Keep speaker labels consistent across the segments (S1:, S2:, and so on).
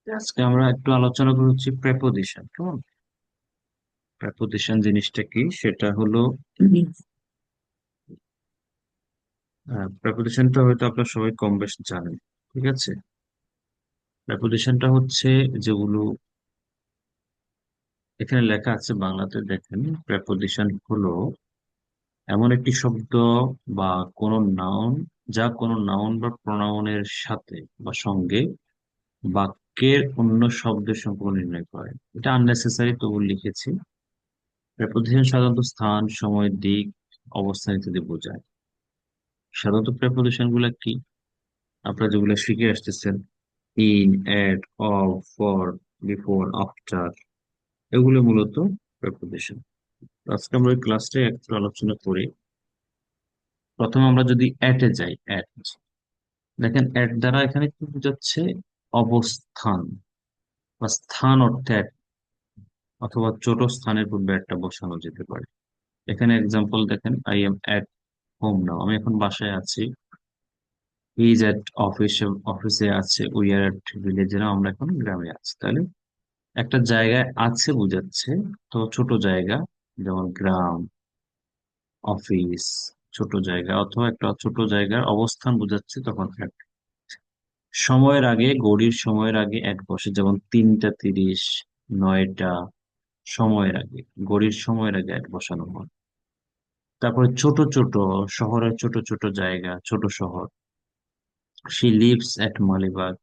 S1: আজকে আমরা একটু আলোচনা করছি প্রেপোজিশন। কেমন? প্রেপোজিশন জিনিসটা কি সেটা হলো প্রেপোজিশনটা হয়তো আপনারা সবাই কম বেশ জানেন। ঠিক আছে, প্রেপোজিশনটা হচ্ছে যেগুলো এখানে লেখা আছে বাংলাতে। দেখেন, প্রেপোজিশন হলো এমন একটি শব্দ বা কোনো নাউন যা কোনো নাউন বা প্রোনাউনের সাথে বা সঙ্গে বাক্যের অন্য শব্দের সম্পর্ক নির্ণয় করে। এটা আননেসেসারি তবু লিখেছি। প্রেপোজিশন সাধারণত স্থান, সময়, দিক, অবস্থান ইত্যাদি বোঝায়। সাধারণত প্রেপোজিশন গুলা কি আপনারা যেগুলো শিখে আসতেছেন, in, at, of, for, before, after, এগুলো মূলত প্রেপোজিশন। আজকে আমরা ওই ক্লাসটা একটু আলোচনা করি। প্রথমে আমরা যদি এটে যাই, এট, দেখেন এট দ্বারা এখানে কি বোঝাচ্ছে? অবস্থান বা স্থান অর্থে at, অথবা ছোট স্থানের পূর্বে একটা বসানো যেতে পারে। এখানে এক্সাম্পল দেখেন, I am at home now, আমি এখন বাসায় আছি। ইজ এট অফিস, অফিসে আছে। উই আর এট ভিলেজে, আমরা এখন গ্রামে আছি। তাহলে একটা জায়গায় আছে বোঝাচ্ছে, তো ছোট জায়গা, যেমন গ্রাম, অফিস, ছোট জায়গা, অথবা একটা ছোট জায়গার অবস্থান বোঝাচ্ছে, তখন এক। সময়ের আগে, ঘড়ির সময়ের আগে এক বসে, যেমন 3টা 30, 9টা, সময়ের আগে, ঘড়ির সময়ের আগে এক বসানো হয়। তারপরে ছোট ছোট, শহরের ছোট ছোট জায়গা, ছোট শহর। She lives at Malibagh,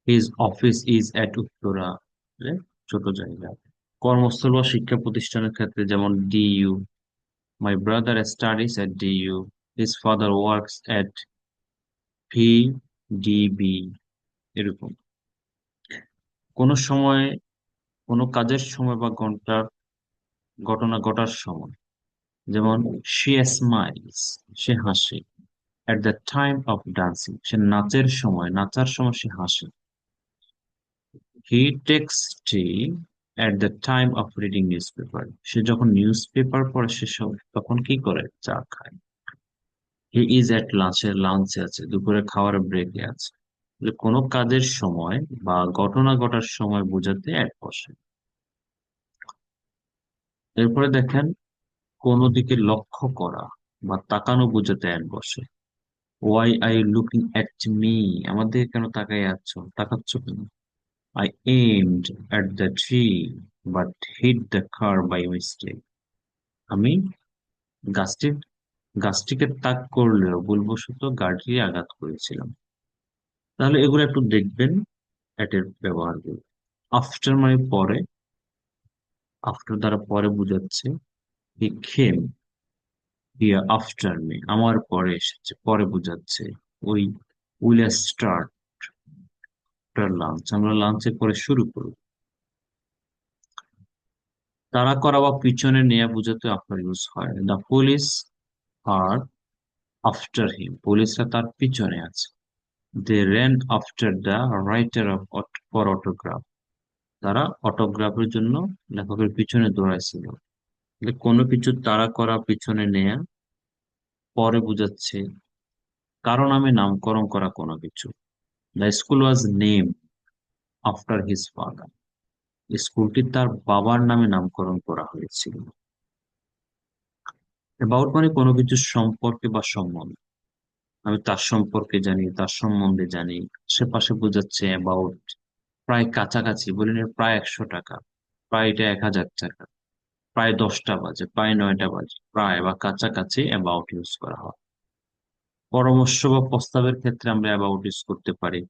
S1: his office is এট উত্তরা, ছোট জায়গা। কর্মস্থল বা শিক্ষা প্রতিষ্ঠানের ক্ষেত্রে যেমন DU, my brother studies at DU, his father works at VDB, এরকম। কোন সময়, কোনো কাজের সময় বা ঘটনা ঘটার সময়, যেমন শি স্মাইলস, সে হাসে। At the time of dancing, সে নাচের সময়, নাচার সময় সে হাসে। He takes tea at the time of reading news paper, সে যখন নিউজ পেপার পড়ে তখন কি করে? চা খায়। হি ইজ এট লাঞ্চে, লাঞ্চে আছে, দুপুরে খাওয়ার ব্রেকে আছে। তাহলে কোনো কাজের সময় বা ঘটনা ঘটার সময় বোঝাতে এক বসে। এরপরে দেখেন, কোনো দিকে লক্ষ্য করা বা তাকানো বোঝাতে এক বসে। Why are you looking at me, আমার দিকে কেন তাকাই আছো, তাকাচ্ছ কেন? I aimed at the tree but hit the car by mistake. আমি গাছটি গাছটিকে তাক করলেও ভুলবশত গাড়ি আঘাত করেছিলাম। তাহলে এগুলো একটু দেখবেন, এটের ব্যবহারগুলো। আফটার মানে পরে, আফটার দ্বারা পরে বোঝাচ্ছে। হি খেম হিয়ার আফটার মি, আমার পরে এসেছে, পরে বোঝাচ্ছে। ওই উইল স্টার্ট লাঞ্চ, আমরা লাঞ্চের পরে শুরু করব। তাড়া করা বা পিছনে নেয়া বোঝাতে আফটার ইউজ হয়। The police are after him, পুলিশরা তার পিছনে আছে। They ran after the writer of for autograph, তারা অটোগ্রাফের জন্য লেখকের পিছনে দৌড়াইছিল। তাহলে কোনো কিছু তাড়া করা, পিছনে নেয়া, পরে বোঝাচ্ছে কারণ আমি নামকরণ করা কোনো কিছু। The school was name after his father, স্কুলটি তার বাবার নামে নামকরণ করা হয়েছিল। অ্যাবাউট মানে কোনো কিছু সম্পর্কে বা সম্বন্ধে, আমি তার সম্পর্কে জানি, তার সম্বন্ধে জানি। আশেপাশে বোঝাচ্ছে অ্যাবাউট। প্রায় কাছাকাছি বলেন, প্রায় 100 টাকা, প্রায় এটা 1000 টাকা, প্রায় 10টা বাজে, প্রায় 9টা বাজে, প্রায় বা কাছাকাছি অ্যাবাউট ইউজ করা হয়। পরামর্শ বা প্রস্তাবের ক্ষেত্রে আমরা অ্যাবাউট ইউজ করতে পারি।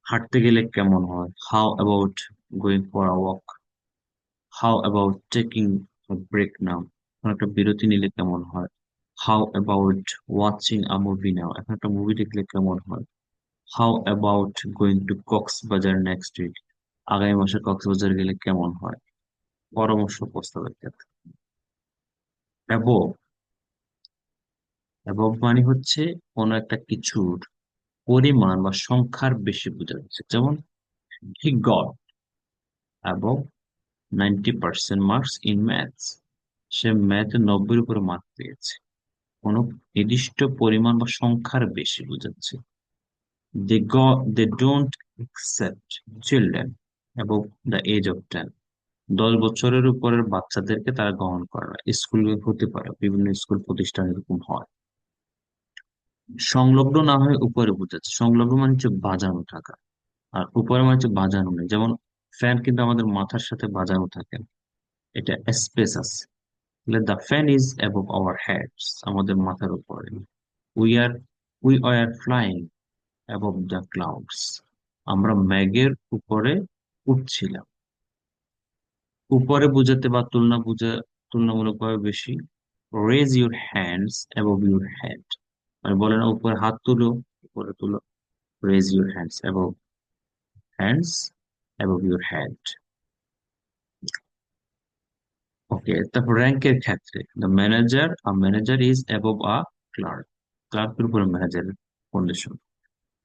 S1: হাঁটতে গেলে কেমন হয়? How about going for a walk, how about taking break now, এখন একটা বিরতি নিলে কেমন হয়? How about watching a movie now, এখন একটা মুভি দেখলে কেমন হয়? How about going to Cox's Bazar next week, আগামী মাসে কক্সবাজার গেলে কেমন হয়? পরামর্শ প্রস্তাবের ক্ষেত্রে। অ্যাবভ, অ্যাবভ মানে হচ্ছে কোনো একটা কিছুর পরিমাণ বা সংখ্যার বেশি বোঝাচ্ছে। যেমন he got above 90% marks in maths, সে ম্যাথে 90-এর উপরে মার্ক পেয়েছে। কোনো নির্দিষ্ট পরিমাণ বা সংখ্যার বেশি বোঝাচ্ছে। they don't accept children above the age of 10. 10 বছরের উপরের বাচ্চাদেরকে তারা গ্রহণ করে না। স্কুল হতে পারে, বিভিন্ন স্কুল প্রতিষ্ঠান এরকম হয়। সংলগ্ন না হয়ে উপরে বোঝাচ্ছে, সংলগ্ন মানে হচ্ছে বাজানো থাকা, আর উপরে মানে হচ্ছে বাজানো নেই। যেমন ফ্যান কিন্তু আমাদের মাথার সাথে বাজানো থাকে না, এটা স্পেস আছে। The fan is above our heads, আমাদের মাথার উপরে। We are we are flying above the clouds, আমরা মেঘের উপরে উঠছিলাম। উপরে বোঝাতে বা তুলনামূলকভাবে বেশি। Raise your hands above your head, মানে বলে না উপরে হাত তুলো, উপরে তুলো। Raise your hands above your head. Okay, তারপর র্যাঙ্কের ক্ষেত্রে manager is above a clerk, ক্লার্কের উপরে ম্যানেজারের কন্ডিশন।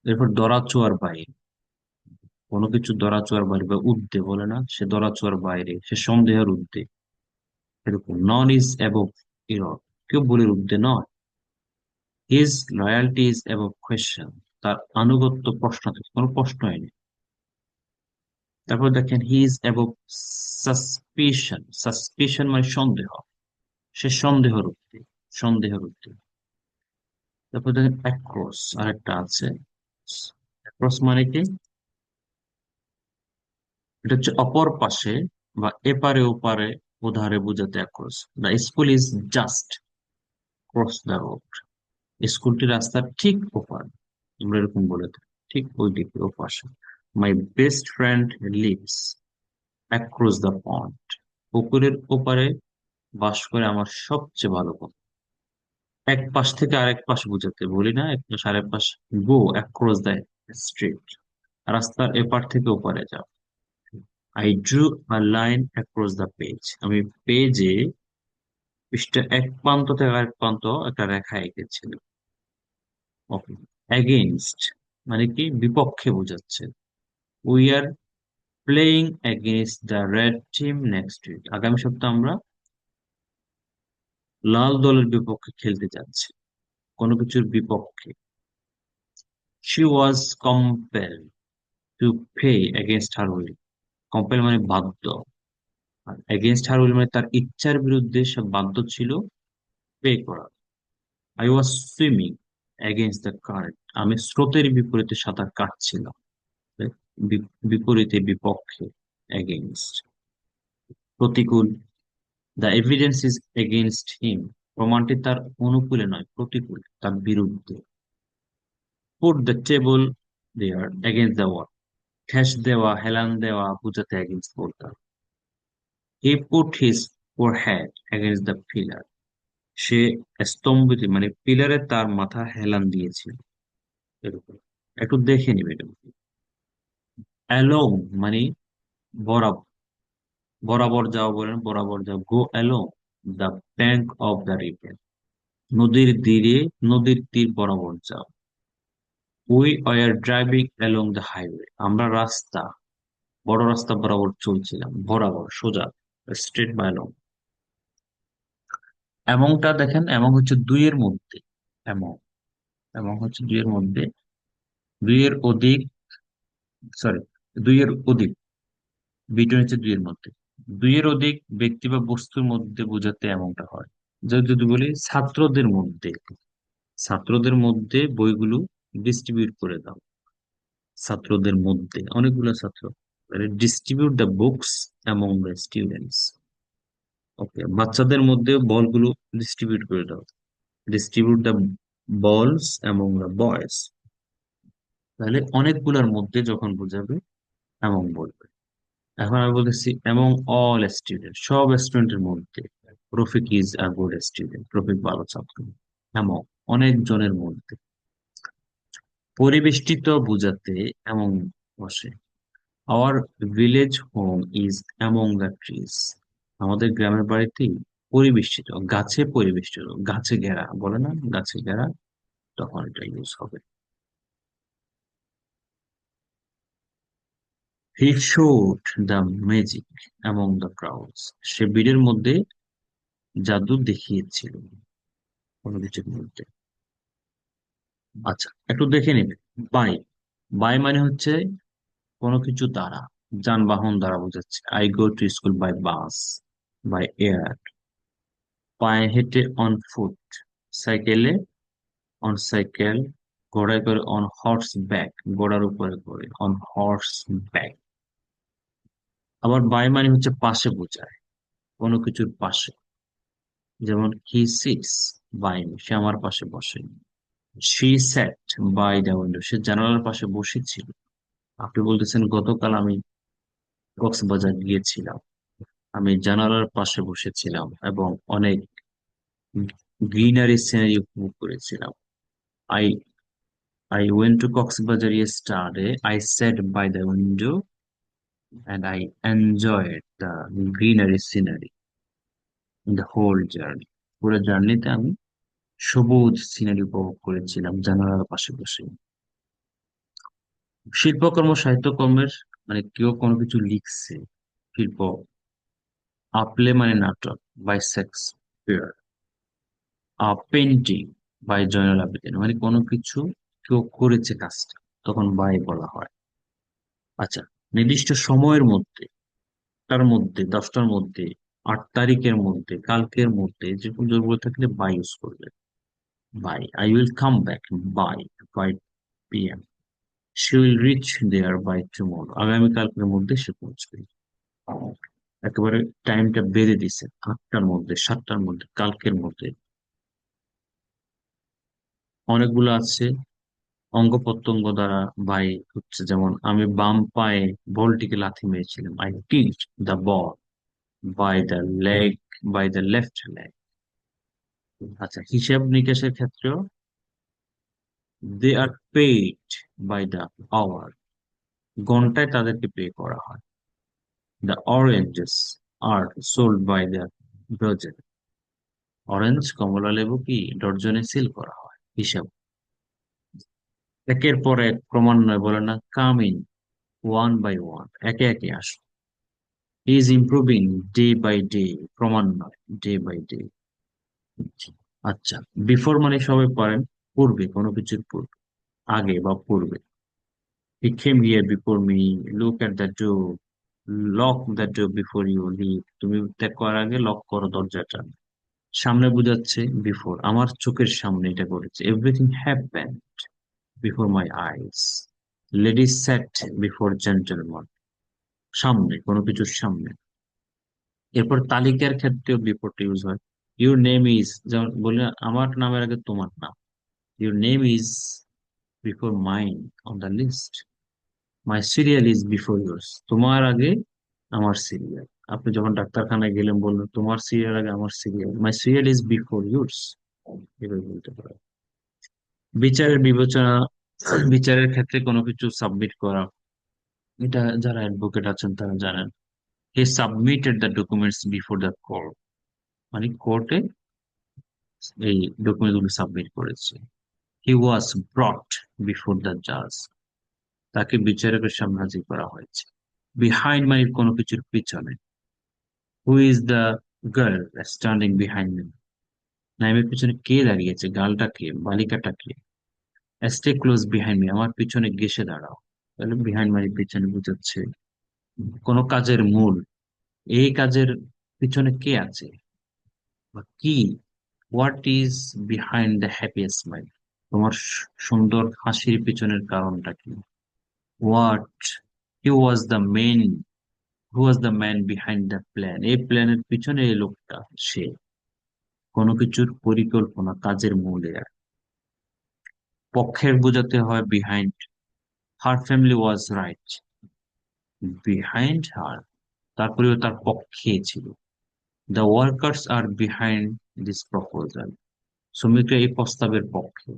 S1: এরপর দরাচুয়ার বাইরে, কোনো কিছু দরাচুয়ার বাইরে বা ঊর্ধ্বে বলে না, সে দরাচুয়ার বাইরে, সে সন্দেহের ঊর্ধ্বে, এরকম। নন ইজ অ্যাবভ ইরর, কেউ বলির ঊর্ধ্বে নয়। His loyalty is above question, তার আনুগত্য প্রশ্ন থেকে কোনো প্রশ্নই নেই। তারপর দেখেন হি ইজ অ্যাবভ সাসপিশন মানে সন্দেহ, সে সন্দেহের ঊর্ধ্বে, সন্দেহের ঊর্ধ্বে। তারপর দেখেন অ্যাক্রস, আরেকটা আছে। অ্যাক্রস মানে কি? এটা হচ্ছে অপর পাশে বা এপারে ওপারে, ওধারে বোঝাতে across. The school is just cross the road, স্কুলটি রাস্তার ঠিক ওপার, আমরা এরকম বলে থাকি, ঠিক ওই দিকে ও পাশে। My best friend lives across the pond, পুকুরের ওপারে বাস করে আমার সবচেয়ে ভালো কথা। এক পাশ থেকে আরেক পাশ বোঝাতে বলি না, এক পাশ আরেক পাশ। গো অ্যাক্রস দ্য স্ট্রিট, রাস্তার এপার থেকে ওপারে যাও। I drew a line across the page, আমি পেজে পৃষ্ঠা এক প্রান্ত থেকে আরেক প্রান্ত একটা রেখা এঁকেছিল। ওকে, অ্যাগেইনস্ট মানে কি? বিপক্ষে বোঝাচ্ছে। We are playing against the red team next week, আগামী সপ্তাহে আমরা লাল দলের বিপক্ষে খেলতে যাচ্ছি, কোনো কিছুর বিপক্ষে। She was compel to pay against her will, compel মানে বাধ্য, আর এগেইনস্ট হার উইল মানে তার ইচ্ছার বিরুদ্ধে সে বাধ্য ছিল পে করা। I was swimming against the current, আমি স্রোতের বিপরীতে সাঁতার কাটছিলাম। বিপরীতে, বিপক্ষে, এগেইনস্ট। প্রতিকূল, the evidence is against him, প্রমাণটি তার অনুকূলে নয়, প্রতিকূল, তার বিরুদ্ধে। Put the table there against the wall, ঠেস দেওয়া, হেলান দেওয়া বোঝাতে এগেইনস্ট বলতাম। He put his forehead against the pillar, সে স্তম্ভিত মানে পিলারে তার মাথা হেলান দিয়েছিল, এরকম। একটু দেখে নিবে এটা। অ্যালং মানে বরাবর, বরাবর যাও বলেন, বরাবর যাও। গো along the bank of the river, নদীর তীর বরাবর যাও। We are driving along the highway, আমরা বড় রাস্তা বরাবর চলছিলাম, বরাবর, সোজা, স্ট্রেট বাই লং। এমনটা দেখেন, এমন হচ্ছে দুইয়ের মধ্যে, এমন, এমন হচ্ছে দুইয়ের মধ্যে, দুইয়ের অধিক, সরি, দুইয়ের অধিক, বিটন হচ্ছে দুইয়ের মধ্যে, দুইয়ের অধিক ব্যক্তি বা বস্তুর মধ্যে বোঝাতে এমনটা হয়। যদি বলি ছাত্রদের মধ্যে, ছাত্রদের মধ্যে বইগুলো ডিস্ট্রিবিউট করে দাও, ছাত্রদের মধ্যে অনেকগুলো ছাত্র, distribute the books among the students. Okay, বাচ্চাদের মধ্যে বলগুলো ডিস্ট্রিবিউট করে দাও, distribute the balls among the boys. তাহলে অনেকগুলোর মধ্যে যখন বোঝাবে এমন বলবে। এখন আমি বলতেছি অ্যামং অল স্টুডেন্ট, সব স্টুডেন্টের মধ্যে। Rafiq is a good student, Rafiq ভালো ছাত্র। এমন, অনেক জনের মধ্যে। পরিবেষ্টিত বোঝাতে এমন বসে। Our village home is among the trees, আমাদের গ্রামের বাড়িতে পরিবেষ্টিত, গাছে পরিবেষ্টিত, গাছে ঘেরা বলে না, গাছে ঘেরা, তখন এটা ইউজ হবে। He showed the magic among the crowds, সে ভিড়ের মধ্যে জাদু দেখিয়েছিল, কোনো কিছুর মধ্যে। আচ্ছা, একটু দেখে নেবে। বাই, বাই মানে হচ্ছে কোনো কিছু দ্বারা, যানবাহন দ্বারা বোঝাচ্ছে। I go to school by bus, by air. পায়ে হেঁটে, অন ফুট। সাইকেলে, অন সাইকেল। ঘোড়ায় করে, অন হর্স ব্যাক, ঘোড়ার উপরে করে, অন হর্স ব্যাক। আবার বাই মানে হচ্ছে পাশে বোঝায়, কোনো কিছুর পাশে। যেমন হি সিটস বাই মি, সে আমার পাশে বসে। She sat by the window, সে জানালার পাশে বসেছিল। আপনি বলতেছেন গতকাল আমি কক্সবাজার গিয়েছিলাম, আমি জানালার পাশে বসেছিলাম এবং অনেক গ্রিনারি সিনারি উপভোগ করেছিলাম। I I went to Cox's Bazar yesterday. I sat by the window and I enjoyed the greenery scenery in the whole journey. পুরো জার্নিতে আমি সবুজ সিনারি উপভোগ করেছিলাম জানালার পাশে বসে। শিল্পকর্ম সাহিত্যকর্মের মানে কেউ কোনো কিছু লিখছে, শিল্প। আপলে মানে নাটক, by Shakespeare. Painting, by Zainul Abedin, মানে কোনো কিছু কেউ করেছে কাজটা, তখন বাই বলা হয়। আচ্ছা, নির্দিষ্ট সময়ের মধ্যে, তার মধ্যে, 10টার মধ্যে, 8 তারিখের মধ্যে, কালকের মধ্যে, যে কোনো জরুরি থাকলে বাই ইউজ করবে। By, I will come back by 5 p.m. She will reach there by tomorrow, আগামীকালকের মধ্যে সে পৌঁছবে। একেবারে টাইমটা বেঁধে দিছে, 8টার মধ্যে, 7টার মধ্যে, কালকের মধ্যে। অনেকগুলো আছে অঙ্গ প্রত্যঙ্গ দ্বারা বাই হচ্ছে, যেমন আমি বাম পায়ে বলটিকে লাথি মেরেছিলাম, I kicked the ball by the leg, by the left leg. আচ্ছা, হিসাব নিকাশের ক্ষেত্রেও they are paid by the hour, ঘন্টায় তাদেরকে পে করা হয়। The oranges are sold by the dozen, orange কমলা লেবু কি ডর্জনে সেল করা হয়, হিসাব। একের পর এক ক্রমান্বয়ে বলে না, come in one by one, একে একে আসো। Is improving day by day, ক্রমান্বয়ে, ডে বাই ডে। আচ্ছা, বিফোর মানে সবাই পারেন, পূর্বে, কোনো কিছুর পূর্বে, আগে বা পূর্বে। He came here before me, look at the door, lock the door before you leave, তুমি ত্যাগ করার আগে লক করো দরজাটা। সামনে বোঝাচ্ছে বিফোর, আমার চোখের সামনে এটা করেছে। Everything happened before my eyes. Ladies sat before gentleman, সামনে, কোনো কিছুর সামনে। এরপর তালিকার ক্ষেত্রেও বিফোরটা ইউজ হয়। ইউর নেম ইজ, যেমন বললে আমার নামের আগে তোমার নাম। Your name is before mine on the list. My serial is before yours, তোমার আগে আমার সিরিয়াল। আপনি যখন ডাক্তারখানায় গেলেন, বললেন তোমার সিরিয়াল আগে আমার serial, my serial is before yours, এভাবে বলতে পারো। বিচারের বিবেচনা, বিচারের ক্ষেত্রে কোনো কিছু সাবমিট করা, এটা যারা অ্যাডভোকেট আছেন তারা জানেন। He submitted the documents before the court, মানে কোর্টে এই ডকুমেন্ট গুলো সাবমিট করেছে। হি ওয়াজ ব্রট বিফোর দ্য জাজ, তাকে বিচারকের সামনে হাজির করা হয়েছে। বিহাইন্ড মানে কোনো কিছুর পিছনে। Who is the girl standing behind me, নাইমের পিছনে কে দাঁড়িয়েছে, গার্লটা কে, বালিকাটা কে। স্টে ক্লোজ বিহাইন্ড মি, আমার পিছনে ঘেসে দাঁড়াও। তাহলে বিহাইন্ড মানে পিছনে বোঝাচ্ছে কোনো কাজের মূল, এই কাজের পিছনে কে আছে বা কি। What is behind the happy smile, তোমার সুন্দর হাসির পিছনের কারণটা কি। What, he was the men, who was the man behind the plan, এই প্ল্যানের পিছনে এই লোকটা, সে। কোনো কিছুর পরিকল্পনা, কাজের মূলে। পক্ষের বোঝাতে হয় behind. Her family was right behind her, তারপরেও তার পক্ষে ছিল। The workers are behind this proposal, শ্রমিকরা এই প্রস্তাবের পক্ষে।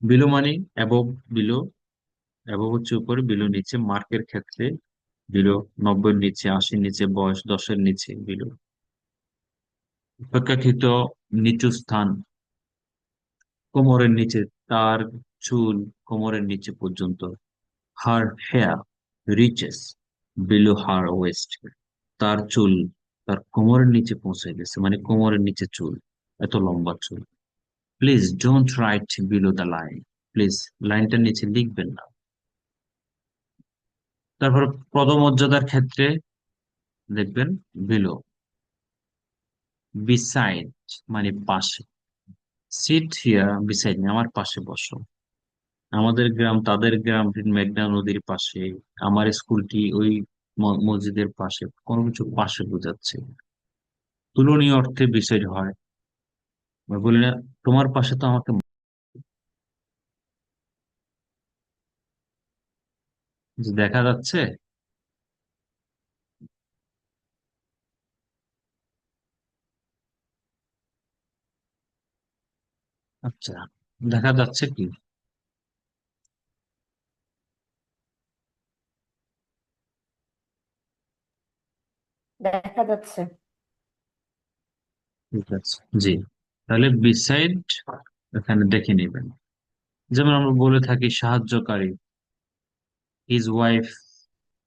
S1: বিলো মানে অ্যাবভ, বিলো, অ্যাবভ হচ্ছে উপরে, বিলো নিচে। মার্কের ক্ষেত্রে বিলো 90-এর নিচে, 80-এর নিচে, বয়স 10-এর নিচে বিলো। অপেক্ষাকৃত নিচু স্থান, কোমরের নিচে, তার চুল কোমরের নিচে পর্যন্ত। হার হেয়ার রিচেস বিলো হার ওয়েস্ট, তার চুল তার কোমরের নিচে পৌঁছে গেছে, মানে কোমরের নিচে চুল, এত লম্বা চুল। Please don't write below the line, please লাইনটার নিচে লিখবেন না। তারপর পদমর্যাদার ক্ষেত্রে দেখবেন বিলো, বিসাইড মানে পাশে, সিট হিয়ার বিসাইড আমার পাশে বসো। আমাদের গ্রাম তাদের গ্রাম মেঘনা নদীর পাশে, আমার স্কুলটি ওই মসজিদের পাশে, কোনো কিছু পাশে বোঝাচ্ছে। তুলনীয় অর্থে বিসাইড হয়, আমি বলি না তোমার পাশে তো আমাকে, যে দেখা যাচ্ছে। আচ্ছা, দেখা যাচ্ছে কি?
S2: দেখা যাচ্ছে।
S1: ঠিক আছে, জি। তাহলে বিসাইড এখানে দেখে নেবেন। যেমন আমরা বলে থাকি সাহায্যকারী, হিজ ওয়াইফ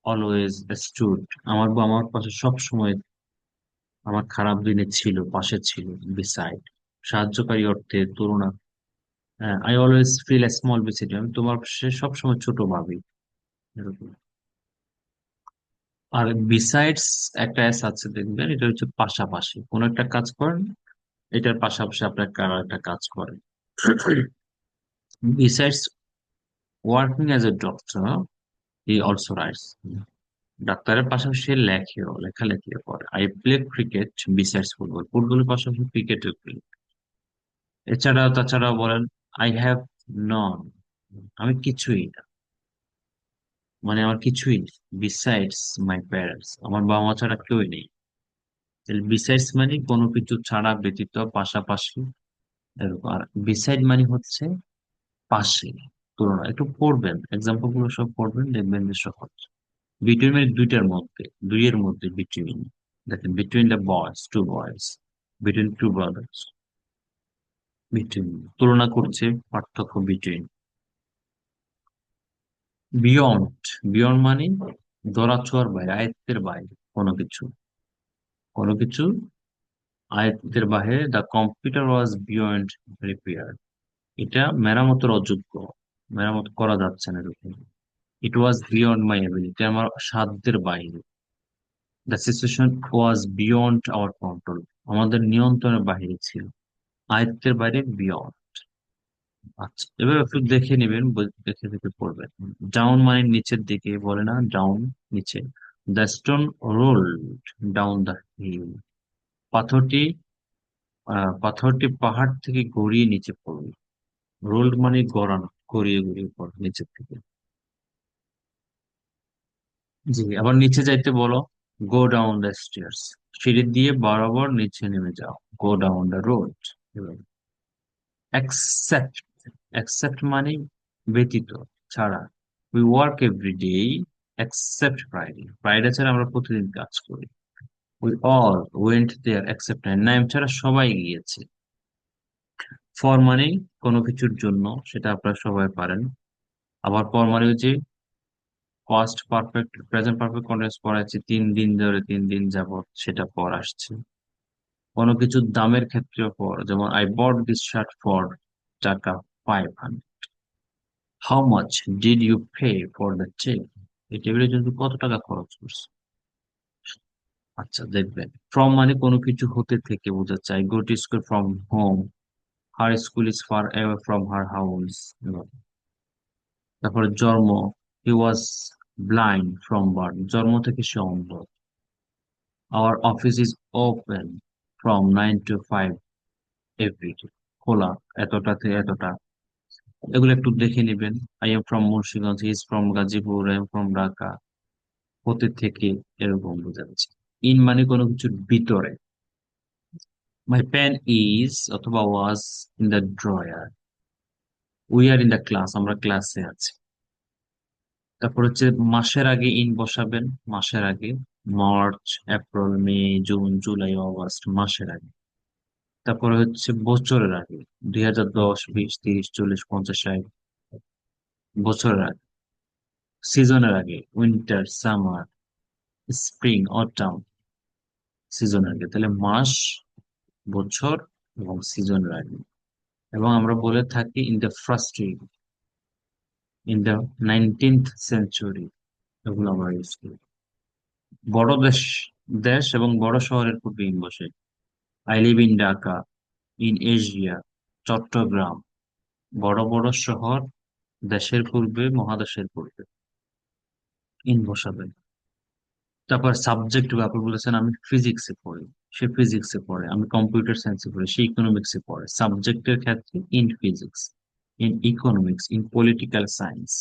S1: অলওয়েজ স্টুড, আমার বউ আমার পাশে সব সময়, আমার খারাপ দিনে ছিল, পাশে ছিল। বিসাইড সাহায্যকারী অর্থে তুলনা, I always feel small beside, আমি তোমার সে সবসময় ছোট ভাবি, এরকম। আর বিসাইডস একটা এস আছে দেখবেন, এটা হচ্ছে পাশাপাশি কোন একটা কাজ করেন, এটার পাশাপাশি আপনার কারো একটা কাজ করেন। Besides working as a doctor, he also rights, ডাক্তারের পাশাপাশি সে লেখেও, লেখালেখিও করে। I play cricket besides football, ফুটবলের পাশাপাশি ক্রিকেটও খেলি। এছাড়াও তাছাড়াও বলেন, আই হ্যাভ নন, আমি কিছুই না, মানে আমার কিছুই নেই। বিসাইডস মাই প্যারেন্টস, আমার বাবা মা ছাড়া কেউই নেই। বিসাইডস মানে কোনো কিছু ছাড়া, ব্যতীত, পাশাপাশি, এরকম। আর বিসাইড মানে হচ্ছে পাশে, তুলনা। একটু পড়বেন, এক্সাম্পল গুলো সব পড়বেন, দেখবেন যে সহজ। বিটুইন মানে দুইটার মধ্যে, দুইয়ের মধ্যে বিটুইন। দেখেন, বিটুইন দ্য বয়স, টু বয়স, বিটুইন টু ব্রাদার্স, বিটুইন তুলনা করছে, পার্থক্য বিটুইন। বিয়ন্ড, বিয়ন্ড মানে দরাছোঁয়ার বাইরে, আয়ত্তের বাইরে কোনো কিছু, কোনো কিছু আয়ত্তের বাইরে। The computer was beyond repair, এটা মেরামতের অযোগ্য, মেরামত করা যাচ্ছে না এরকম। ইট ওয়াজ বিয়ন্ড মাই এবিলিটি, আমার সাধ্যের বাইরে। The situation was beyond our control, আমাদের নিয়ন্ত্রণের বাইরে ছিল। আয়ত্তের বাইরে, বিয়ন্ড। আচ্ছা, এবার একটু দেখে নেবেন, দেখে দেখে পড়বেন। ডাউন মানে নিচের দিকে, বলে না ডাউন, নিচে। The stone rolled down the hill, পাথরটি পাথরটি পাহাড় থেকে গড়িয়ে নিচে পড়ল। রোল্ড মানে গড়ানো, গড়িয়ে গড়িয়ে পড়ে নিচের থেকে। জি, আবার নিচে যাইতে বলো, গো ডাউন দ্য স্টেয়ার্স, সিঁড়ি দিয়ে বরাবর নিচে নেমে যাও। Go down the road. Accept, accept মানে ব্যতীত, ছাড়া। We work every day except Friday, Friday ছাড়া আমরা প্রতিদিন কাজ করি। We all went there except Naim, ছাড়া সবাই গিয়েছে। ফর মানে কোনো কিছুর জন্য, সেটা আপনারা সবাই পারেন। আবার পর মানে হচ্ছে past perfect, present perfect continuous পর আছে, 3 দিন ধরে, 3 দিন যাবত, সেটা পর আসছে। কোনো কিছুর দামের ক্ষেত্রেও পর, যেমন I bought this shirt for টাকা 500, how much did you pay for the check, এই টেবিলের জন্য কত টাকা খরচ করছে। আচ্ছা, দেখবেন ফ্রম মানে কোনো কিছু হতে থেকে বোঝাচ্ছে। I go to school from home, her school is far away from her house. তারপরে জন্ম, he was blind from birth, জন্ম থেকে সে অন্ধ। Our office is open from 9 to 5 everyday, খোলা এতটা থেকে এতটা। এগুলো একটু দেখে নেবেন। I am from Munshiganj, he is from Gazipur, I am from Dhaka, হতে থেকে, এরকম বোঝাচ্ছে। ইন মানে কোনো কিছুর ভিতরে। মাই পেন ইজ অথবা was in the drawer, we are in the class, আমরা ক্লাসে আছি। তারপর হচ্ছে মাসের আগে ইন বসাবেন, মাসের আগে। মার্চ, এপ্রিল, মে, জুন, জুলাই, অগস্ট, মাসের আগে। তারপরে হচ্ছে বছরের আগে, 2010, 20, 30, 40, 50, 60, বছরের আগে। সিজনের আগে, উইন্টার, সামার, স্প্রিং, অটাম, সিজনের আগে। তাহলে মাস, বছর এবং সিজনের আগে। এবং আমরা বলে থাকি in the first week, in the 19th century, এগুলো আমরা ইউজ করি। বড় দেশ, দেশ এবং বড় শহরের পূর্বে ইন বসে। I live in Dhaka, in Asia, Chittagong. বড় বড় শহর, দেশের পূর্বে, মহাদেশের পূর্বে ইন বসাবেন। তারপর সাবজেক্ট আপনি বলেছেন আমি ফিজিক্সে পড়ি, সে ফিজিক্সে পড়ে। আমি কম্পিউটার সায়েন্সে পড়ি, সে ইকোনমিক্সে পড়ে। সাবজেক্টের ক্ষেত্রে in physics, in economics, in political science.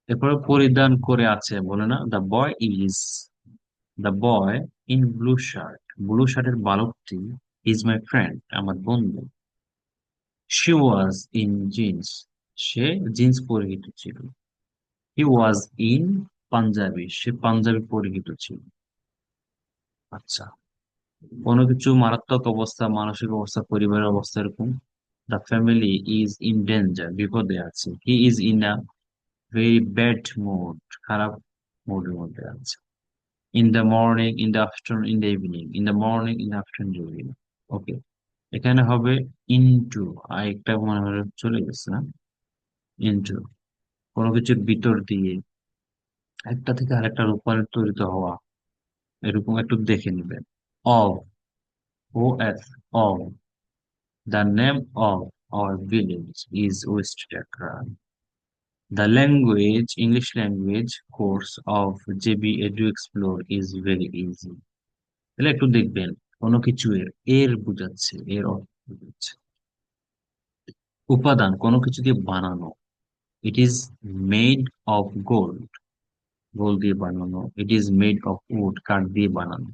S1: এরপরে পরিধান করে আছে বলে না, the boy in blue shirt, blue শার্টের বালকটি ইজ মাই ফ্রেন্ড, আমার বন্ধু। She was in jeans, say jeans পরিহিত ছিল। হি ওয়াজ ইন পাঞ্জাবি, সে পাঞ্জাবি পরিহিত ছিল। আচ্ছা, কোনো কিছু মারাত্মক অবস্থা, মানসিক অবস্থা, পরিবারের অবস্থা এরকম। The family is in danger, বিপদে আছে। He is in a very bad mood, খারাপ মুডের মধ্যে আছে। In the morning, in the afternoon, in the evening. In the morning, in the afternoon, evening. Okay, এখানে হবে ইনটু। একটা মনে হয় চলে গেছে না, ইনটু। কোনো কিছুর ভিতর দিয়ে একটা থেকে আরেকটা রূপান্তরিত হওয়া, এরকম একটু দেখে নেবেন। Of, O F, of. The name of our village is West Dakar. The English language course of JB Edu Explore is very easy. তাহলে একটু দেখবেন, কোনো কিছু এর এর বোঝাচ্ছে, এর অর্থ বোঝাচ্ছে। উপাদান, কোনো কিছু দিয়ে বানানো। It is made of gold, gold দিয়ে বানানো। It is made of wood, কাঠ দিয়ে বানানো।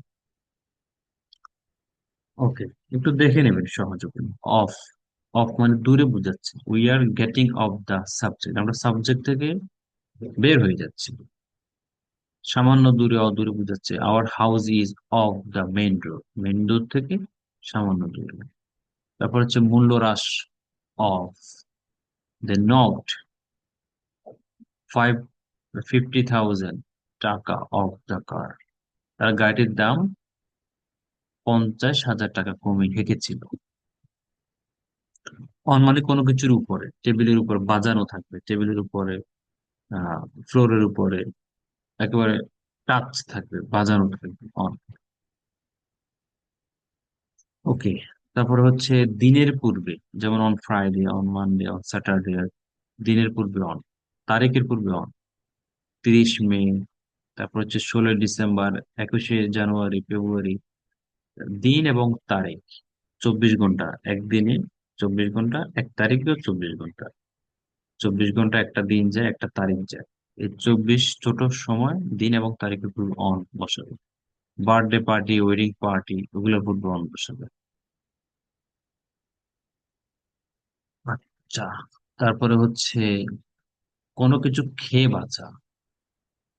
S1: ওকে, একটু দেখে নেবেন সহজ করে। অফ, অফ মানে দূরে বোঝাচ্ছে। We are getting off the subject, আমরা সাবজেক্ট থেকে বের হয়ে যাচ্ছি। সামান্য দূরে, অদূরে বোঝাচ্ছে। Our house is off the main road থেকে সামান্য দূরে। তারপর হচ্ছে মূল্য হ্রাস, অফ। দে নকড 50,000 টাকা অফ দা কার, তার গাড়িটির দাম 50,000 টাকা কমিয়ে রেখেছিল। অন মানে কোনো কিছুর উপরে, টেবিলের উপর বাজানো থাকবে, টেবিলের উপরে, ফ্লোরের উপরে একেবারে টাচ থাকবে, বাজানো থাকবে, অন। ওকে, তারপরে হচ্ছে দিনের পূর্বে, যেমন on Friday, on Monday, on Saturday. দিনের পূর্বে অন, তারিখের পূর্বে অন। 30 মে, তারপর হচ্ছে 16ই ডিসেম্বর, 21শে জানুয়ারি, ফেব্রুয়ারি। দিন এবং তারিখ, 24 ঘন্টা একদিনে, 24 ঘন্টা এক তারিখেও 24 ঘন্টা। 24 ঘন্টা একটা দিন যায়, একটা তারিখ যায়। এই 24 ছোট সময় দিন এবং তারিখের পূর্বে অন বসাবে। বার্থডে পার্টি, ওয়েডিং পার্টি, ওগুলোর পূর্বে অন বসাবে। আচ্ছা, তারপরে হচ্ছে কোনো কিছু খেয়ে বাঁচা।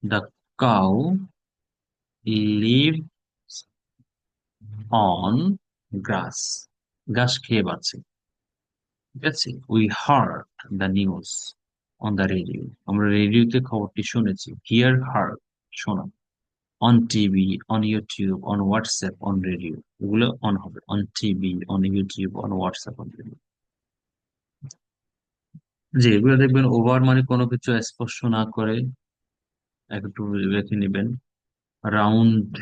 S1: The cow live on grass, ঘাস খেয়ে বাঁচে। ঠিক আছে। We heard the news on the radio, আমরা রেডিওতে খবরটি শুনেছি। হিয়ার, হার্ড, শোনা। On TV, on YouTube, on WhatsApp, on radio, এগুলো অন হবে। On TV, on YouTube, on WhatsApp, on radio. যে এগুলো দেখবেন ওভার মানে কোনো কিছু স্পর্শ না করে, একটু রেখে নেবেন। রাউন্ড,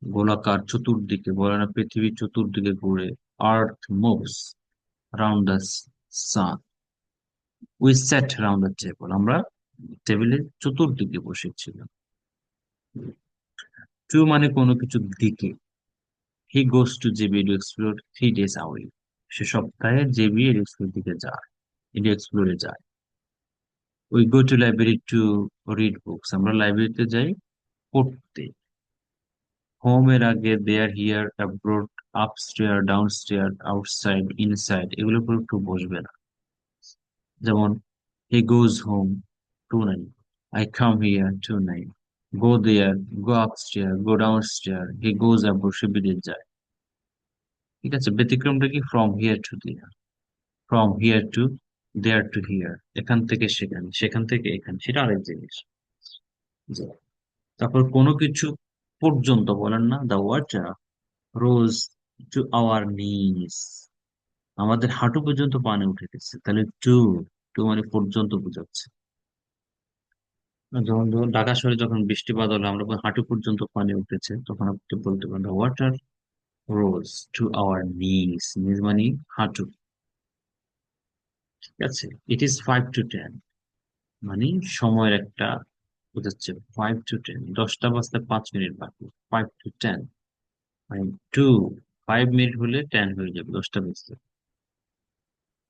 S1: গোলাকার, চতুর্দিকে বলে না, পৃথিবী চতুর্দিকে ঘুরে। Earth moves round the sun. We sat round the table, আমরা টেবিলের চতুর্দিকে বসেছিলাম। টু মানে কোনো কিছুর দিকে। He goes to JB to explore 3 days away, সে সপ্তাহে জেবি এর এক্সপ্লোর দিকে যায়, এটি এক্সপ্লোরে যায়। We go to library to read books, আমরা লাইব্রেরিতে যাই পড়তে। হোম এর আগে there, here, abroad, upstair, downstair, outside, inside, এগুলোর উপর একটু বসবে না। যেমন হি গোজ home to nine, I come here to nine. Go there, go upstair, go downstair. He goes abroad, সে বিদেশ যায়। ঠিক আছে, ব্যতিক্রমটা কি? From here to there, from here to there to here, এখান থেকে সেখানে, সেখান থেকে এখানে, সেটা আরেক জিনিস। জি। তারপর কোনো কিছু পর্যন্ত বলেন না, the water rose to our নিস, আমাদের হাঁটু পর্যন্ত পানি উঠে গেছে, তাহলে টু। টু মানে পর্যন্ত বোঝাচ্ছে। যখন যখন ঢাকা শহরে যখন বৃষ্টিপাত হলো, আমরা বলি হাঁটু পর্যন্ত পানি উঠেছে, তখন আপনি বলতে পারেন ওয়াটার রোজ টু আওয়ার নিস। নিস মানে হাঁটু। ঠিক আছে। ইট ইজ 5 to 10, মানে সময়ের একটা বোঝাচ্ছে। 5 to 10, 10টা বাজতে 5 মিনিট বাকি। 5 to 10 মানে টু, 5 মিনিট হলে 10 হয়ে যাবে, 10টা বাজতে।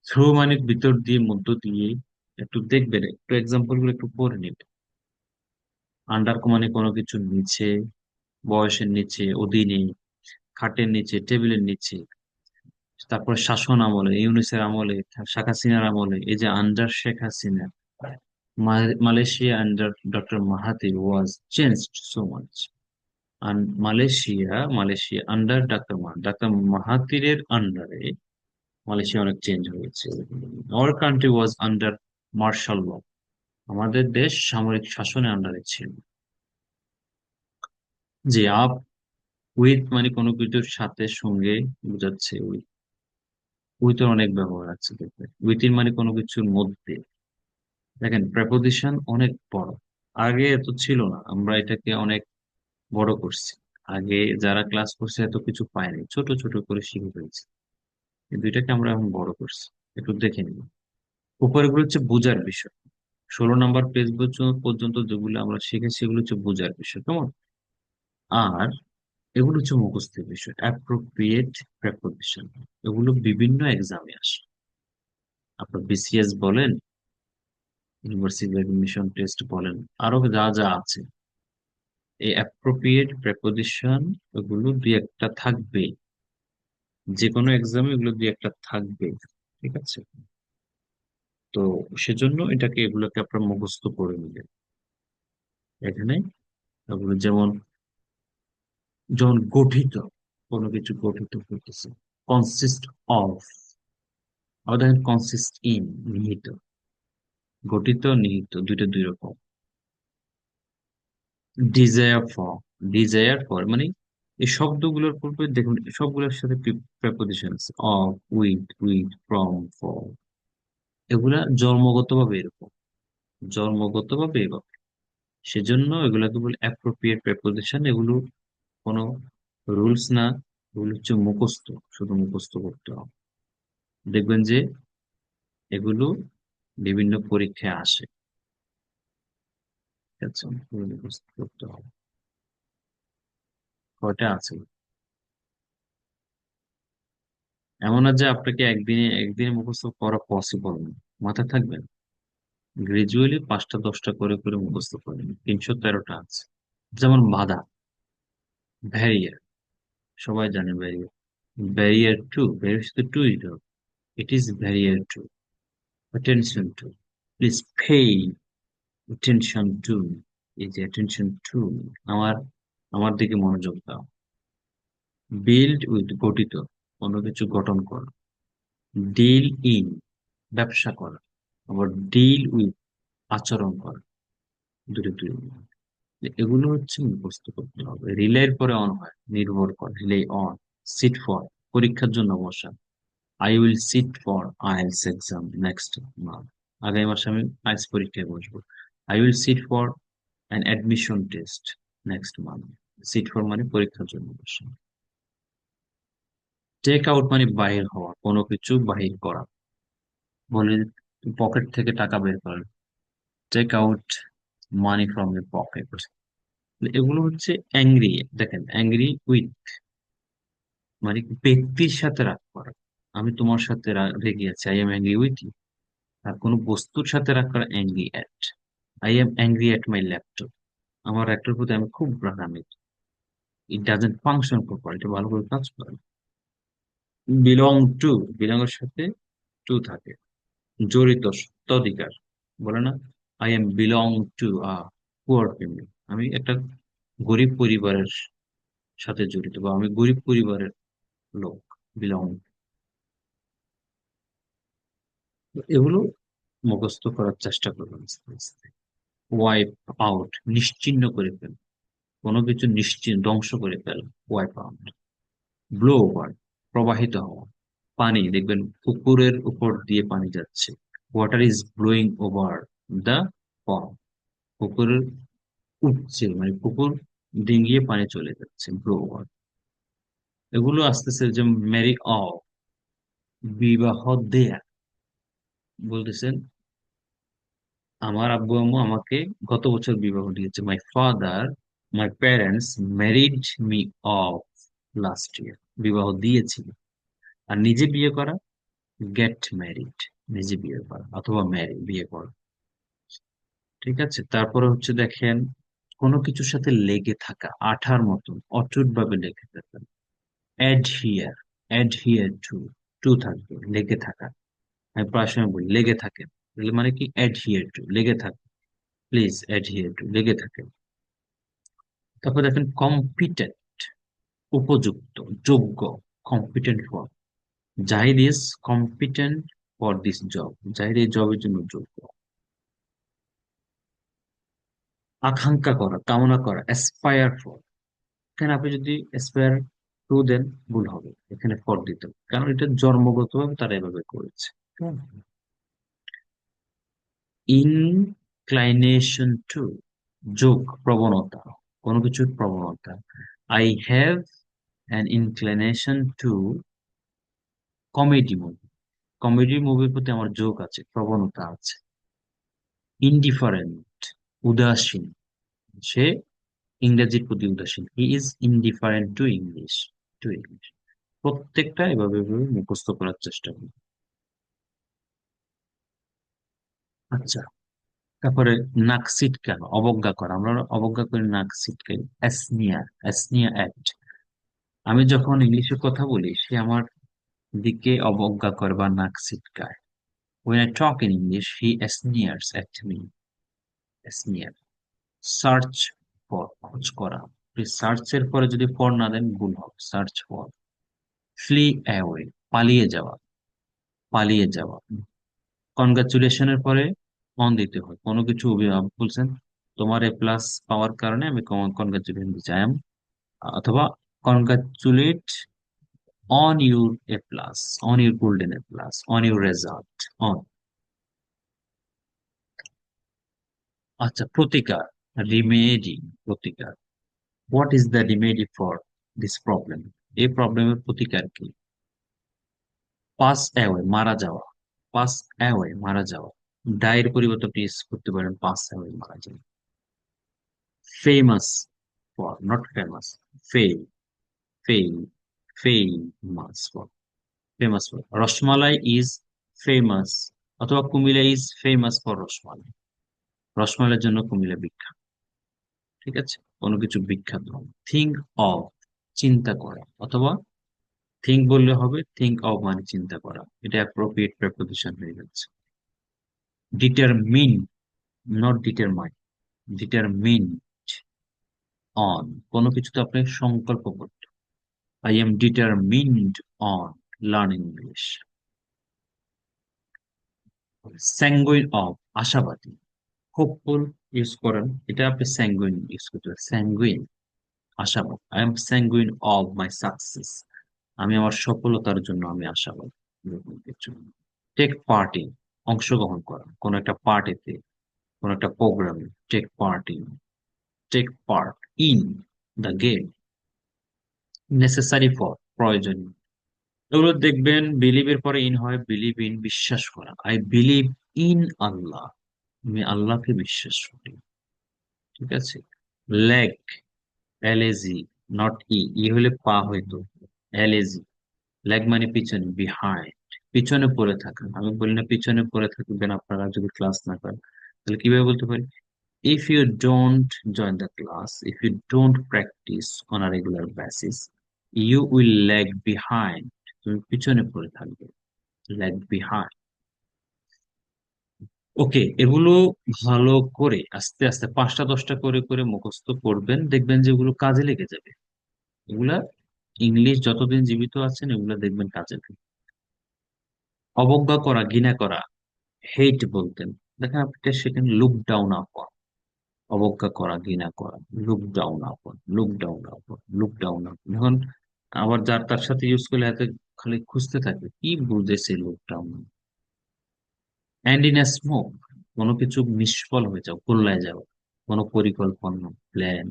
S1: থ্রু মানে ভিতর দিয়ে, মধ্য দিয়ে। একটু দেখবেন, একটু এক্সাম্পল গুলো একটু পড়ে নিবেন। আন্ডার মানে কোনো কিছুর নিচে, বয়সের নিচে, অধীনে, খাটের নিচে, টেবিলের নিচে। তারপর শাসন আমলে, ইউনুসের আমলে, শেখ হাসিনার আমলে, এই যে under Sheikh Hasina, Malaysia under doctor Mahathir was changed so much. Malaysia under doctor মাহাথিরের আন্ডারে মালয়েশিয়া অনেক চেঞ্জ হয়েছে। Our country was under martial law. আমাদের দেশ সামরিক শাসনের আন্ডারে ছিল। যে আপ উইথ মানে কোনো কিছুর সাথে, সঙ্গে বোঝাচ্ছে। উইথ এর অনেক ব্যবহার আছে, দেখবেন। উইথ ইন মানে কোনো কিছুর মধ্যে। দেখেন প্রেপোজিশন অনেক বড়। আগে এত ছিল না, আমরা এটাকে অনেক বড় করছি। আগে যারা ক্লাস করছে এত কিছু পায়নি, ছোট ছোট করে শিখে ফেলছি। এই দুইটাকে আমরা এখন বড় করছি। একটু দেখে নিব। উপরেগুলো হচ্ছে বোঝার বিষয়। 16 নম্বর পেজ পর্যন্ত যেগুলো আমরা শিখেছি সেগুলো হচ্ছে বোঝার বিষয়, কেমন। আর এগুলো হচ্ছে মুখস্থের বিষয়, অ্যাপ্রোপ্রিয়েট প্রেপোজিশন। এগুলো বিভিন্ন এক্সামে আসে। আপনার বিসিএস বলেন, ইউনিভার্সিটি অ্যাডমিশন টেস্ট বলেন, আরো যা যা আছে, এই অ্যাপ্রোপ্রিয়েট প্রেপোজিশন এগুলো দুই একটা থাকবে। যে কোনো এক্সামে এগুলো দুই একটা থাকবে। ঠিক আছে। তো সেজন্য এগুলোকে আপনার মুখস্থ করে নিবেন। এখানে এগুলো যেমন, যখন গঠিত, কোনো কিছু গঠিত করতেছে, কনসিস্ট অফ। আবার দেখেন কনসিস্ট ইন, নিহিত। গঠিত নিহিত দুইটা দুই রকম। ডিজায়ার ফর, ডিজায়ার ফর মানে এই শব্দগুলোর পূর্বে দেখুন সবগুলোর সাথে প্রেপোজিশন আছে। Of, with, from, for. এগুলা জন্মগতভাবে এরকম, জন্মগতভাবে এভাবে। সেজন্য এগুলাকে বলে অ্যাপ্রোপ্রিয়েট প্রেপোজিশন। এগুলো কোনো রুলস না, এগুলো হচ্ছে মুখস্থ, শুধু মুখস্থ করতে হবে। দেখবেন যে এগুলো বিভিন্ন পরীক্ষায় আসে। ঠিক আছে, এগুলো মুখস্থ করতে হবে। কয়টা আছে, এমন না যে আপনাকে একদিনে একদিনে মুখস্থ করা পসিবল না। মাথায় থাকবেন, গ্রাজুয়ালি 5টা 10টা করে করে মুখস্থ করেন। 313টা আছে। যেমন বাধা, ব্যারিয়ার, সবাই জানে ব্যারিয়ার। ব্যারিয়ার টু, ব্যারিয়ার সাথে টু দিতে হবে। It is barrier two, attention to, please pay attention to. এই যে অ্যাটেনশন টু, আমার আমার দিকে মনোযোগ দাও। বিল্ড উইথ, গঠিত, কোনো কিছু গঠন করা। ডিল ইন, ব্যবসা করা। আবার ডিল উইথ, আচরণ করা। দুটো দুই। এগুলো হচ্ছে মুখস্থ করতে হবে। রিলের পরে অন হয়, নির্ভর করে, রিলে অন। সিট ফর, পরীক্ষার জন্য বসা। I will sit for IELTS exam next month. আগামী মাসে আমি আইএলটিএস পরীক্ষায় বসবো। I will sit for an admission test next month. Sit for মানে পরীক্ষার জন্য বসা। টেক আউট মানে বাহির হওয়া, কোনো কিছু বাহির করা। বলে পকেট থেকে টাকা বের করা, take out money from your pocket. এগুলো হচ্ছে অ্যাংরি। দেখেন অ্যাংরি উইথ মানে ব্যক্তির সাথে রাগ করা। আমি তোমার সাথে রেগে আছি, I am angry with you. আর কোনো বস্তুর সাথে রাগ করা, angry at. I am angry at my laptop. আমার ল্যাপটপ প্রতি আমি খুব রাগান্বিত। ইট ডাজেন্ট ফাংশন প্রপার, এটা ভালো করে কাজ করে। বিলং টু, বিলং এর সাথে টু থাকে। জড়িত, সত্ত্বাধিকার। বলে না, I am belong to a poor family. আমি একটা গরিব পরিবারের সাথে জড়িত, বা আমি গরিব পরিবারের লোক। বিলং। এগুলো মুখস্থ করার চেষ্টা করবেন আস্তে আস্তে। ওয়াইপ আউট, নিশ্চিহ্ন করে ফেল, কোনো কিছু নিশ্চিহ্ন, ধ্বংস করে ফেল। Wipe out. ব্লো ওভার, প্রবাহিত হওয়া। পানি দেখবেন পুকুরের উপর দিয়ে পানি যাচ্ছে, water is blowing over the pond. পুকুরের উঠছে, মানে পুকুর ডিঙ্গিয়ে পানি চলে যাচ্ছে, ব্লো ওভার। এগুলো আসতেছে যে ম্যারি অফ, বিবাহ দেয়া। বলতেছেন আমার আব্বু আম্মু আমাকে গত বছর বিবাহ দিয়েছে। My parents married me of last year. বিবাহ দিয়েছিল। আর নিজে বিয়ে করা, গেট ম্যারিড, নিজে বিয়ে করা অথবা বিয়ে করা। ঠিক আছে, তারপরে হচ্ছে দেখেন, কোনো কিছুর সাথে লেগে থাকা, আঠার মতন অটুট ভাবে লেগে থাকা। অ্যাডহিয়ার, অ্যাডহিয়ার টু, টু থাকবে, লেগে থাকা। আমি প্রায় সময় বলি লেগে থাকে, এগুলো মানে কি অ্যাডহিয়ার টু, লেগে থাকে। প্লিজ অ্যাডহিয়ার টু, লেগে থাকে। তারপর দেখেন কম্পিটেন্ট, উপযুক্ত, যোগ্য, competent for. Zahid is competent for this job, Zahid এই জবের জন্য যোগ্য। আকাঙ্ক্ষা করা, কামনা করা, অ্যাসপায়ার ফর। এখানে আপনি যদি অ্যাসপায়ার টু দেন ভুল হবে, এখানে ফর দিতে হবে, কারণ এটা জন্মগতভাবে তারা এভাবে করেছে। ইনক্লাইনেশন টু, যোগ, প্রবণতা, কোনো কিছুর প্রবণতা। I have an inclination to comedy movie, comedy মুভির প্রতি আমার ঝোঁক আছে, প্রবণতা আছে। ইনডিফারেন্ট, উদাসীন, সে ইংরেজির প্রতি উদাসীন। He is indifferent to English, to English. প্রত্যেকটা এভাবে এভাবে মুখস্থ করার চেষ্টা করি। আচ্ছা, তারপরে নাক সিটকানো, অবজ্ঞা করা, আমরা অবজ্ঞা করি, নাক সিটকাই। অ্যাসনিয়া, অ্যাসনিয়া অ্যাক্ট। আমি যখন ইংলিশে কথা বলি সে আমার দিকে অবজ্ঞা করে বা নাক সিটকায়। When I talk in English, he sneers at me. Sneer. Search for, খোঁজ করা। সার্চ এর পরে যদি ফর না দেন ভুল হবে, সার্চ ফর। ফ্লি অ্যাওয়ে, পালিয়ে যাওয়া, পালিয়ে যাওয়া। কনগ্রাচুলেশনের পরে অন দিতে হয়, কোনো কিছু অভিভাবক বলছেন তোমার এ প্লাস পাওয়ার কারণে আমি কনগ্রাচুলেশন দিচ্ছি, অথবা congratulate on your A plus, on your golden A plus, on your result, on. আচ্ছা, প্রতিকার, রিমেডি, প্রতিকার। What is the remedy for this problem? এই প্রবলেমের প্রতিকার কি? পাস অ্যাওয়ে, মারা যাওয়া, পাস অ্যাওয়ে, মারা যাওয়া। ডায়ের পরিবর্তে আপনি use করতে পারেন পাস অ্যাওয়ে, মারা যাওয়া। Famous for, not famous, fa, fa, famous for, famous for. Rasmalai is famous, অথবা Comilla is famous for rasmalai, রসমালাইয়ের জন্য কুমিল্লা বিখ্যাত। ঠিক আছে, কোনো কিছু বিখ্যাত। থিঙ্ক অফ, চিন্তা করা, অথবা থিঙ্ক বললে হবে, থিঙ্ক অফ মানে চিন্তা করা, এটা অ্যাপ্রোপ্রিয়েট প্রেপোজিশন হয়ে যাচ্ছে। Determine, not determine, determine on, কোনো কিছুতে আপনাকে সংকল্প করতে। I am determined on learning English. Sanguine of, আশাবাদী, হোপফুল ইউজ করেন, এটা আপনি স্যাঙ্গুইন ইউজ করতে পারেন, স্যাঙ্গুইন, আশাবাদ। I am sanguine of my success, আমি আমার সফলতার জন্য আমি আশাবাদী, এরকম কিছু। টেক পার্ট ইন, অংশগ্রহণ করা কোন একটা পার্টিতে, কোন একটা প্রোগ্রামে। Take part in, take part in the game. Necessary for, প্রয়োজনীয়। এগুলো দেখবেন বিলিভের পরে ইন হয়, বিলিভ ইন, বিশ্বাস করা। আই বিলিভ ইন আল্লাহ, আমি আল্লাহকে বিশ্বাস করি। ঠিক আছে। লেগ, এলএজি, নট ই, ই হলে পা হইতো, এলএজি। লেগ মানে পিছনে, বিহাইন্ড, পিছনে পড়ে থাকা। আমি বলি না পিছনে পড়ে থাকবেন আপনারা যদি ক্লাস না করেন, তাহলে কিভাবে বলতে পারি? If you don't join the class, if you don't practice on a regular basis, you will lag behind, তুমি পিছনে পড়ে থাকবে, ল্যাগ বিহাইন্ড। ওকে, এগুলো ভালো করে আস্তে আস্তে 5টা 10টা করে করে মুখস্থ করবেন, দেখবেন যে এগুলো কাজে লেগে যাবে। এগুলা ইংলিশ যতদিন জীবিত আছেন এগুলা দেখবেন কাজে লাগে। অবজ্ঞা করা, ঘৃণা করা, হেট বলতেন, দেখেন আপনি সেখানে লুক ডাউন আপন। অবজ্ঞা করা, ঘৃণা করা, look down upon, look down upon, look down upon. এখন আবার যার তার সাথে ইউজ করলে এত খালি খুঁজতে থাকে কি বুঝেছে look down. And in smoke, কোনো কিছু নিষ্ফল হয়ে যাও, গোল্লায় যাও, কোনো পরিকল্পনা, প্ল্যান।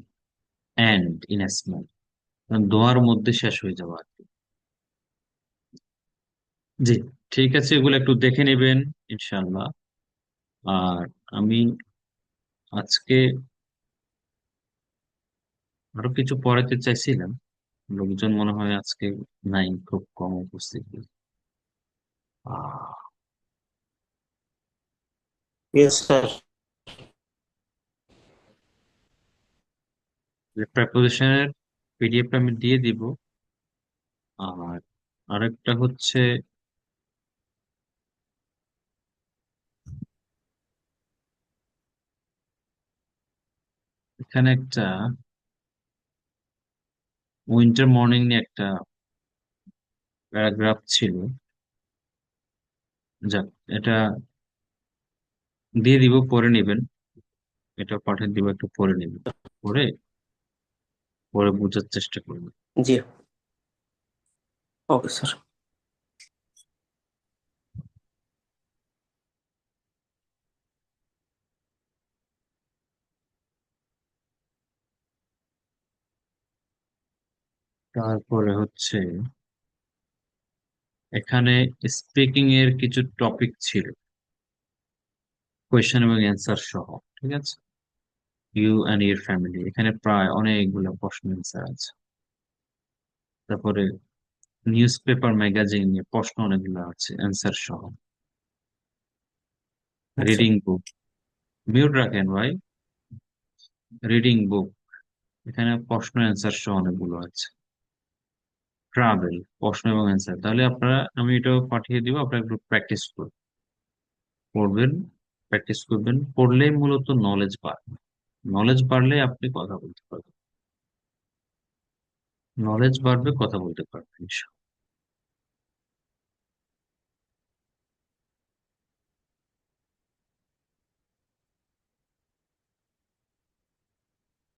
S1: অ্যান্ড ইন স্মোক, ধোঁয়ার মধ্যে শেষ হয়ে যাওয়া আর কি। জি, ঠিক আছে, এগুলো একটু দেখে নেবেন ইনশাল্লাহ। আর আমি আজকে আরো কিছু পড়াতে চাইছিলাম, লোকজন মনে হয় আজকে নাই, খুব কম উপস্থিতি। আহ
S3: ইয়েস স্যার।
S1: প্রেপোজিশনের পিডিএফটা আমি দিয়ে দিব। আর আরেকটা হচ্ছে, এখানে একটা উইন্টার মর্নিং নিয়ে একটা প্যারাগ্রাফ ছিল। যাক, এটা দিয়ে দিব, পড়ে নেবেন। এটা পাঠিয়ে দিব, একটু পড়ে নেবেন, পড়ে পরে বোঝার চেষ্টা করবেন।
S3: জি, ওকে স্যার।
S1: তারপরে হচ্ছে এখানে স্পিকিং এর কিছু টপিক ছিল, কোয়েশ্চেন এবং অ্যান্সার সহ। ঠিক আছে, ইউ অ্যান্ড ইউর ফ্যামিলি, এখানে প্রায় অনেকগুলো প্রশ্ন অ্যান্সার আছে। তারপরে নিউজ পেপার ম্যাগাজিন নিয়ে প্রশ্ন অনেকগুলো আছে অ্যান্সার সহ।
S3: আচ্ছা।
S1: রিডিং বুক, মিউট রাখেন ভাই। রিডিং বুক, এখানে প্রশ্ন অ্যান্সার সহ অনেকগুলো আছে। ট্রাভেল, প্রশ্ন এবং অ্যান্সার। তাহলে আপনারা, আমি এটাও পাঠিয়ে দিব, আপনারা একটু প্র্যাকটিস করবেন, প্র্যাকটিস করবেন। পড়লেই মূলত নলেজ বাড়বে, নলেজ বাড়লে আপনি কথা বলতে পারবেন, নলেজ বাড়বে, কথা বলতে পারবেন।